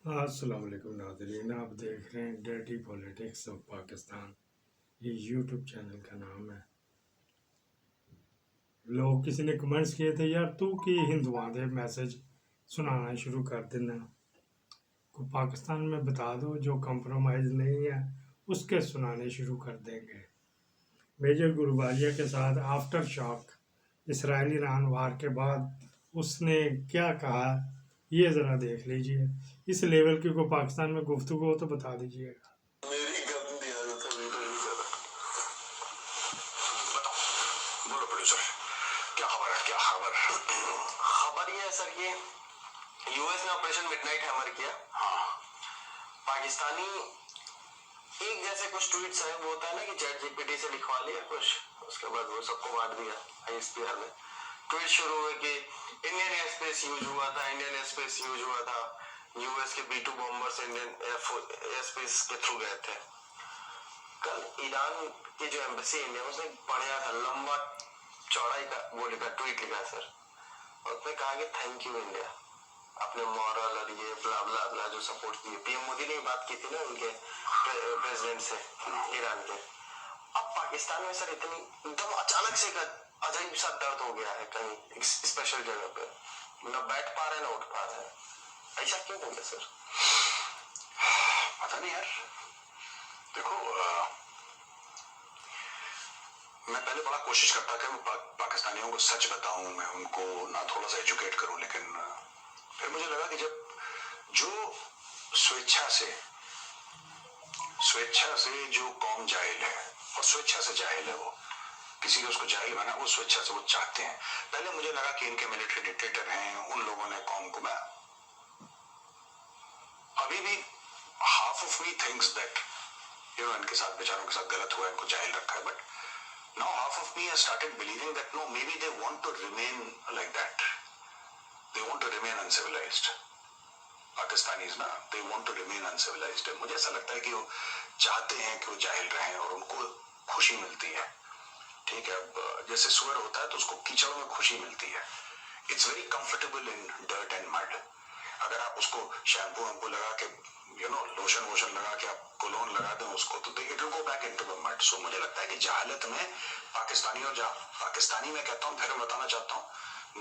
अस्सलाम वालेकुम नाज़रीन, आप देख रहे हैं डर्टी पॉलिटिक्स ऑफ पाकिस्तान। ये यूट्यूब चैनल का नाम है। लोग किसी ने कमेंट्स किए थे, यार तू की हिंदुआं दे मैसेज सुनाना शुरू कर देना को पाकिस्तान में बता दो, जो कंप्रोमाइज़ नहीं है उसके सुनाने शुरू कर देंगे। मेजर गुरुबालिया के साथ आफ्टर शॉक इसराइल ईरान वार के बाद उसने क्या कहा, ये ज़रा देख लीजिए। इस लेवल की को पाकिस्तान में गुफ्तगू हो तो बता दीजिएगा। मेरी गंदी आदत है वीडियो नहीं कर रहा। बोलो प्रोड्यूसर, क्या खबर है? क्या खबर? खबर ये है सर कि यूएस ने ऑपरेशन मिडनाइट हैमर किया। हाँ, पाकिस्तानी एक जैसे कुछ ट्वीट्स है, वो होता है ना कि चैट जीपीटी से लिखवा लिया कुछ, उसके बाद वो सबको बांट दिया आईएसपीआर में। ट्वीट शुरू हुए कि इंडियन एयर स्पेस यूज हुआ था, इंडियन एयर स्पेस यूज हुआ था, यूएस के B2 bombers Indian air space के थ्रू गए थे। कल ईरान की जो एम्बेसी इंडिया, उसने बढ़िया था, लंबा चौड़ाई का वो लिखा, ट्वीट लिखा सर, और उसने कहा कि थैंक यू इंडिया, अपने मॉरल और ये ब्ला ब्ला ब्ला जो सपोर्ट दिए। पीएम मोदी ने बात की थी ना उनके प्रेसिडेंट से ईरान के। अब पाकिस्तान में सर इतनी एकदम अचानक से अजीब सा दर्द हो गया है कहीं स्पेशल जगह पे, ना बैठ पा रहे ना उठ पा रहे हैं। ऐसा क्यों हो गया सर? पता नहीं यार। देखो मैं पहले बड़ा कोशिश करता था मैं पाकिस्तानियों को सच बताऊं, मैं उनको ना थोड़ा सा एजुकेट करूं, लेकिन फिर मुझे लगा कि जब जो स्वेच्छा से जो कौम जाहिल है, और स्वेच्छा से जाहिल है, वो किसी ने उसको जाहिल बना, वो स्वेच्छा से वो चाहते हैं। पहले मुझे लगा कि इनके मिलिट्री डिक्टेटर हैं, उन लोगों ने कौम को, मैं अभी भी half of me thinks that इनके साथ बेचारों के साथ गलत हुआ, इनको जाहिल रखा है, but now half of me has started believing that no, maybe they want to remain like that. They want to remain uncivilized. Pakistanis ना, they want to remain uncivilized. मुझे ऐसा लगता है कि वो चाहते हैं कि वो जाहिल रहें और उनको खुशी मिलती है। ठीक है, अब जैसे सुअर होता है तो उसको कीचड़ में खुशी मिलती है। It's very comfortable in dirt and mud. अगर आप उसको शैम्पू वैम्पू लगा के लोशन वोशन लगा के आप कोलोन लगा दें उसको, तो it will go back into the mud. So मुझे लगता है कि जहालत में पाकिस्तानी में कहता हूँ, फिर बताना चाहता हूँ,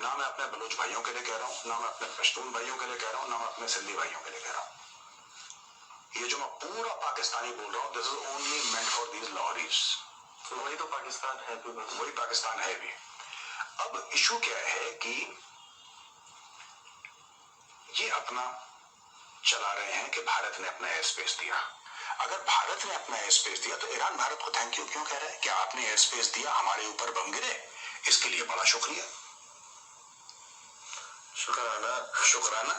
ना मैं अपने बलूच भाइयों के लिए कह रहा हूँ, ना मैं अपने पश्तून भाइयों के लिए कह रहा हूँ, ना मैं अपने सिंधी भाइयों के लिए कह रहा हूँ। ये जो मैं पूरा पाकिस्तानी बोल रहा हूँ, this is only meant for these lorries. तो वही तो पाकिस्तान है भी, बस वही पाकिस्तान है भी। अब इशू क्या है कि ये अपना चला रहे हैं कि भारत ने अपना एयर स्पेस दिया। अगर भारत ने अपना एयर स्पेस दिया तो ईरान भारत को थैंक यू क्यों कह रहा है? कि आपने एयर स्पेस दिया, हमारे ऊपर बम गिरे, इसके लिए बड़ा शुक्रिया, शुक्राना, शुक्राना,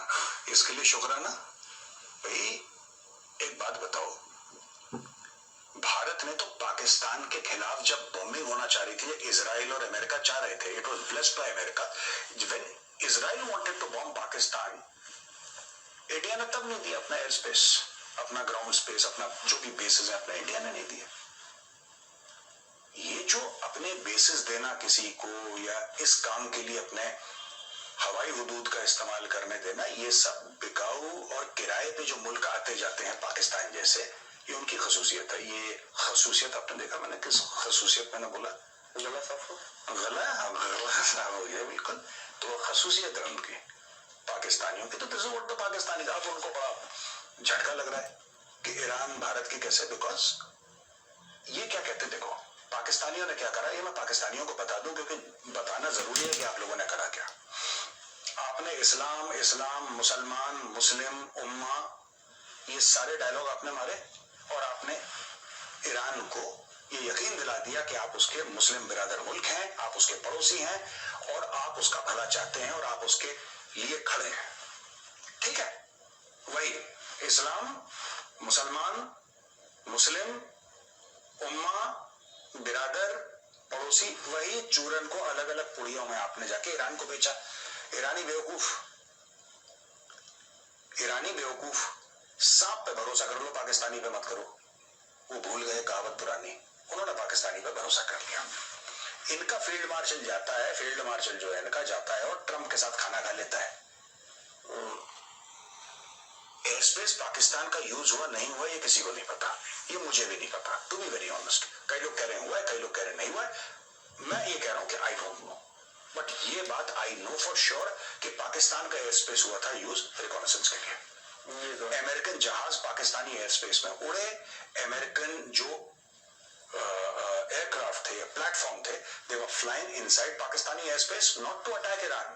इसके लिए शुक्राना। भाई एक बात बताओ, भारत ने तो पाकिस्तान के खिलाफ जब बॉम्बिंग होना चाह रही थी, इजराइल और अमेरिका चाह रहे थे, it was blessed by America, when Israel wanted to bomb Pakistan, India ने तब नहीं दिया अपना एयर स्पेस, अपना ग्राउंड स्पेस, अपना जो भी बेसिस है अपना, इंडिया ने नहीं दिया। ये जो अपने बेसिस देना किसी को, या इस काम के लिए अपने हवाई हुदूद का इस्तेमाल करने देना, ये सब बिकाऊ और किराए पे जो मुल्क आते जाते हैं पाकिस्तान जैसे, ये उनकी खसूसियत है। ये खसूसियत आपने देखा, मैंने किस खसूसियत मैंने बोला? गला साफ हो गया बिल्कुल। तो खसूसियत है उनकी पाकिस्तानियों की। तो this is what the Pakistani, अब उनको बड़ा झटका लग रहा है कि ईरान भारत की कैसे, बिकॉज ये क्या कहते, देखो पाकिस्तानियों ने क्या करा, ये मैं पाकिस्तानियों को बता दूं क्योंकि बताना जरूरी है कि आप लोगों ने करा क्या। आपने इस्लाम, इस्लाम, मुसलमान, मुस्लिम, उम्मा, ये सारे डायलॉग आपने मारे, और आपने ईरान को ये यकीन दिला दिया कि आप उसके मुस्लिम बिरादर मुल्क हैं, आप उसके पड़ोसी हैं, और आप उसका भला चाहते हैं, और आप उसके लिए खड़े हैं। ठीक है, वही इस्लाम, मुसलमान, मुस्लिम, उम्मा, बिरादर, पड़ोसी, वही चूरन को अलग अलग पुड़ियों में आपने जाके ईरान को बेचा। ईरानी बेवकूफ सांप पे भरोसा कर लो, पाकिस्तानी पे मत करो। वो भूल गए कहावत पुरानी, उन्होंने पाकिस्तानी पे भरोसा कर लिया। इनका फील्ड मार्शल जाता है, फील्ड मार्शल जो है इनका जाता है और ट्रंप के साथ खाना खा लेता है। एयर एयर स्पेस पाकिस्तान का यूज हुआ नहीं हुआ ये किसी को नहीं पता, ये मुझे भी नहीं पता, टू बी वेरी ऑनेस्ट। कई लोग कह रहे हैं हुआ है, कई लोग कह रहे नहीं हुआ है। मैं ये कह रहा हूं कि आई डोंट नो, बट ये बात आई नो फॉर श्योर कि पाकिस्तान का एयर स्पेस हुआ था यूज रिकॉनेसेंस के लिए। अमेरिकन जहाज पाकिस्तानी एयर स्पेस में उड़े, अमेरिकन जो एयरक्राफ्ट थे, प्लेटफॉर्म थे, they were flying inside Pakistani air space, not to attack Iran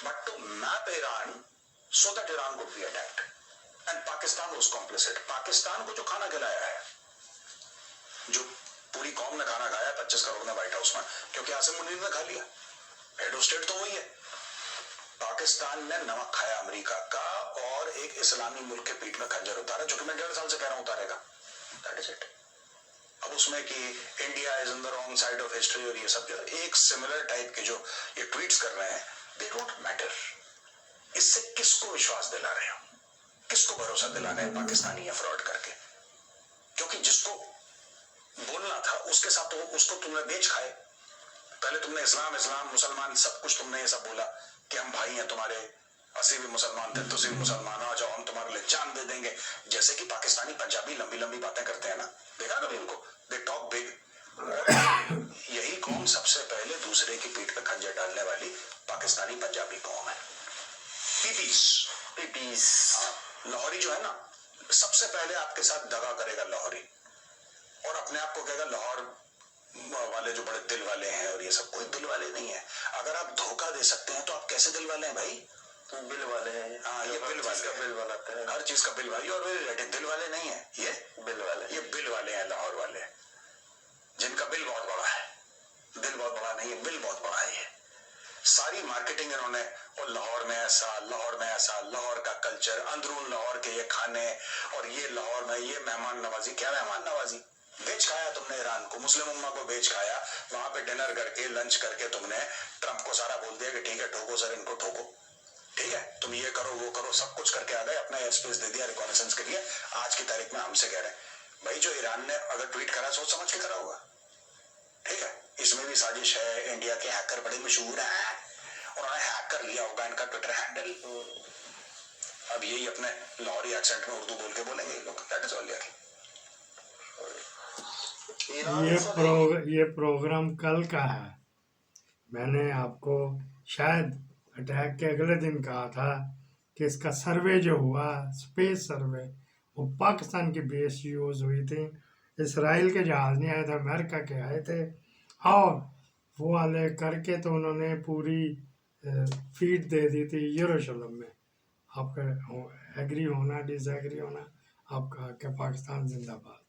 but to map Iran so that Iran would be attacked and Pakistan was complicit। Pakistan को जो खाना खिलाया है, जो पूरी कौम ने खाना खाया 25 करोड़ ने व्हाइट हाउस में, क्योंकि आसिम मुनीर ने खा लिया, हेड ऑफ स्टेट तो वही है। पाकिस्तान ने नमक खाया अमेरिका का और एक इस्लामी मुल्क के पीठ में खंजर उतारा, जो कि मैं 1.5 साल से कह रहा हूं उतारेगा। That is it. अब उसमें कि India is in the wrong side of history और ये सब जो एक सिमिलर टाइप के जो ये ट्वीट्स कर रहे हैं, दे डोंट मैटर। इससे किसको विश्वास दिला रहे हो, किसको भरोसा दिला रहे हैं पाकिस्तानी या फ्रॉड करके? क्योंकि जिसको बोलना था उसके साथ तो उसको तुमने बेच खाए। पहले तुमने इस्लाम इस्लाम मुसलमान सब कुछ तुमने ये सब बोला कि हम भाई हैं तुम्हारे, असी भी मुसलमान थे, तुसी भी मुसलमान, आ जाओ हम तुम्हारे लिए जान दे देंगे। जैसे कि पाकिस्तानी पंजाबी लंबी लंबी बातें करते हैं ना, देखा कभी उनको, दे टॉक बिग। यही कौम सबसे पहले दूसरे की पीठ पे खंजर डालने वाली पाकिस्तानी पंजाबी कौम है। पीपीस लाहौरी जो है ना, सबसे पहले आपके साथ दगा करेगा लाहौरी, और अपने आप को कहेगा लाहौर वाले जो बड़े दिल वाले हैं, और ये सब कोई दिल वाले नहीं है। अगर आप धोखा दे सकते हैं तो आप कैसे दिल वाले हैं भाई? बिल वाले हैं। हाँ, ये बिल वाले का बिल बनाते हैं, हर चीज का बिल वाले, और दिल वाले नहीं है, ये बिल वाले, ये बिल वाले हैं लाहौर वाले, जिनका बिल बहुत बड़ा है। दिल बहुत बड़ा नहीं है, बिल बहुत बड़ा है। ये सारी मार्केटिंग इन्होंने, और लाहौर में ऐसा, लाहौर में ऐसा, लाहौर का कल्चर, अंदरून लाहौर के ये खाने, और ये लाहौर में ये मेहमान नवाजी। क्या मेहमान नवाजी? बेच खाया तुमने ईरान को, मुस्लिम उम्मा को बेच खाया। वहां पे डिनर करके, लंच करके तुमने ट्रंप को सारा बोल दिया कि ठीक है ठोको सर, इनको ठोको, ठीक है तुम ये करो वो करो, सब कुछ करके आ गए, अपना एयर स्पेस दे दिया रिकॉनेसेंस के लिए। आज की तारीख में हमसे कह रहे हैं भाई जो ईरान ने अगर ट्वीट करा सोच समझ के करा होगा, ठीक है। इसमें भी साजिश है, इंडिया के हैकर बड़े मशहूर हैं, उन्होंने हैक कर लिया होगा इनका ट्विटर हैंडल। अब यही अपने लाहौरी एक्सेंट में उर्दू बोल के बोलेंगे लोग। दैट इज ऑल यार। ये प्रोग्राम कल का है। मैंने आपको शायद अटैक के अगले दिन कहा था कि इसका सर्वे जो हुआ, स्पेस सर्वे, वो पाकिस्तान की बेस यूज हुई थी। इसराइल के जहाज नहीं आए थे, अमेरिका के आए थे, और वो वाले करके तो उन्होंने पूरी फीड दे दी थी यरूशलेम में। आपका एग्री होना डिसएग्री होना आपका, कि पाकिस्तान जिंदाबाद।